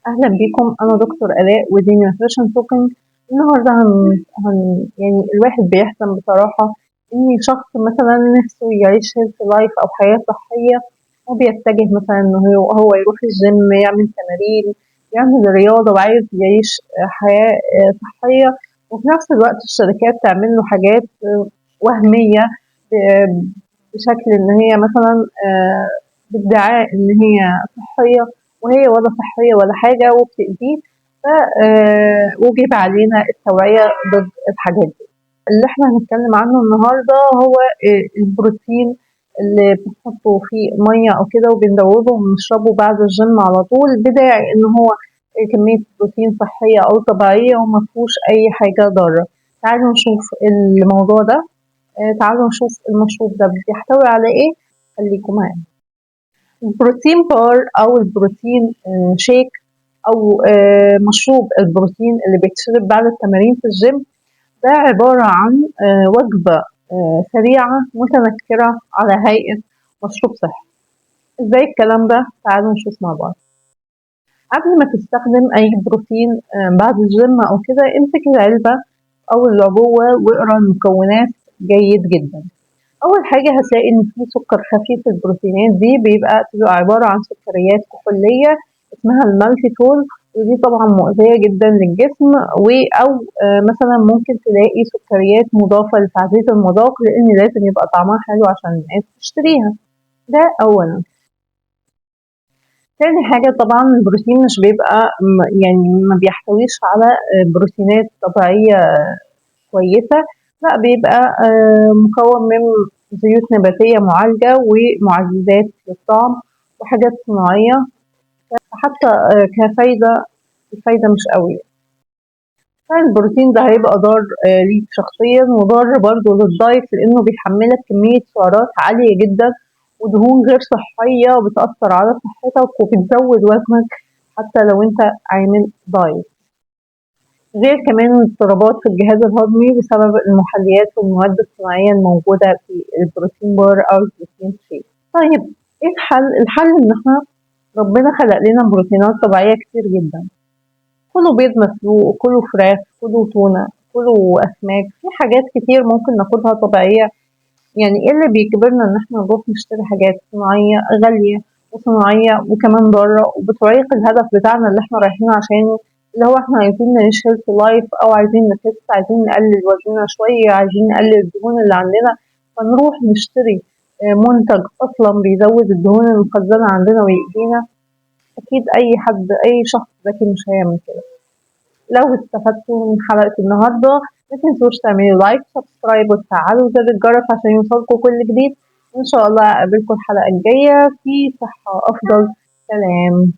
أهلا بيكم. أنا دكتور آلاء ودي نيوتريشن توكينج. النهاردة يعني الواحد بيحلم بصراحة إن شخص مثلا نفسه يعيش هيلثي لايف أو حياة صحية، وبيتجه مثلا إن هو يروح الجيم، يعمل تمارين، يعمل رياضة، وعايز يعيش حياة صحية. وفي نفس الوقت الشركات تعمل له حاجات وهمية، بشكل إن هي مثلا بادعاء إن هي صحية، وهي ولا صحية ولا حاجة وبتأذيه. وجب علينا التوعية ضد الحاجات دي. اللي احنا هنتكلم عنه النهاردة هو البروتين اللي بنحطه في مية أو كده وبندوبه وبنشربه بعد الجيم على طول، بداعي إن هو كمية بروتين صحية أو طبيعية ومفهوش أي حاجة ضارة. تعالوا نشوف الموضوع ده. تعالوا نشوف المشروب ده بيحتوي على إيه. خليكم معانا. البروتين بار أو البروتين شيك أو مشروب البروتين اللي بيتشرب بعد التمارين في الجيم، ده عبارة عن وجبة سريعة متنكرة على هيئة مشروب صحي. ازاي الكلام ده؟ تعالوا نشوف مع بعض. قبل ما تستخدم أي بروتين بعد الجيم أو كده، امسك العلبة أو العبوة واقرا المكونات جيد جدا. أول حاجة هتلاقي إن في سكر خفيف. البروتينات دي بتبقى عبارة عن سكريات كحولية اسمها المالتيتول، ودي طبعا مؤذية جدا للجسم. أو مثلا ممكن تلاقي سكريات مضافة لتعزيز المذاق، لأن لازم يبقى طعمها حلو عشان الناس تشتريها. ده أولا. تاني حاجة، طبعا البروتين مش بيبقى يعني ما بيحتويش على بروتينات طبيعية كويسة، لا بيبقى مكون من زيوت نباتية معالجة ومعززات للطعم وحاجات صناعية. حتى كفايدة، الفايدة مش قوي. فالبروتين ده هيبقى ضار ليك شخصيا، وضار برضه للدايت، لأنه بيحملك كمية سعرات عالية جدا ودهون غير صحية، وبتأثر على صحتك وبتزود وزنك حتى لو انت عامل دايت. غير كمان اضطرابات في الجهاز الهضمي بسبب المحليات والمواد الصناعية الموجودة في البروتين بار أو البروتين شيك. طيب ايه الحل؟ الحل ان احنا ربنا خلق لنا بروتينات طبيعية كتير جدا. كلوا بيض مسلوق، كلوا فراخ، كلوا تونة، كلوا أسماك، في حاجات كتير ممكن ناكلها طبيعية. يعني ايه اللي بيجبرنا ان احنا نروح نشتري حاجات صناعية غالية وصناعية وكمان ضارة وبتعيق الهدف بتاعنا اللي احنا رايحين عشانه، اللي هو احنا عايزين نعيش هيلثي لايف، او عايزين نخس، عايزين نقلل وزننا شوية، عايزين نقلل الدهون اللي عندنا، فنروح نشتري منتج اصلا بيزود الدهون المخزنة عندنا ويأذينا. اكيد اي حد، اي شخص ذكي مش هيعمل كده. لو استفدتوا من حلقة النهاردة، ما تنسوش تعملوا لايك، سبسكرايب، وتفعلوا زر الجرس عشان يوصلكوا كل جديد. وإن شاء الله أقابلكم الحلقة الجاية في صحة أفضل. سلام.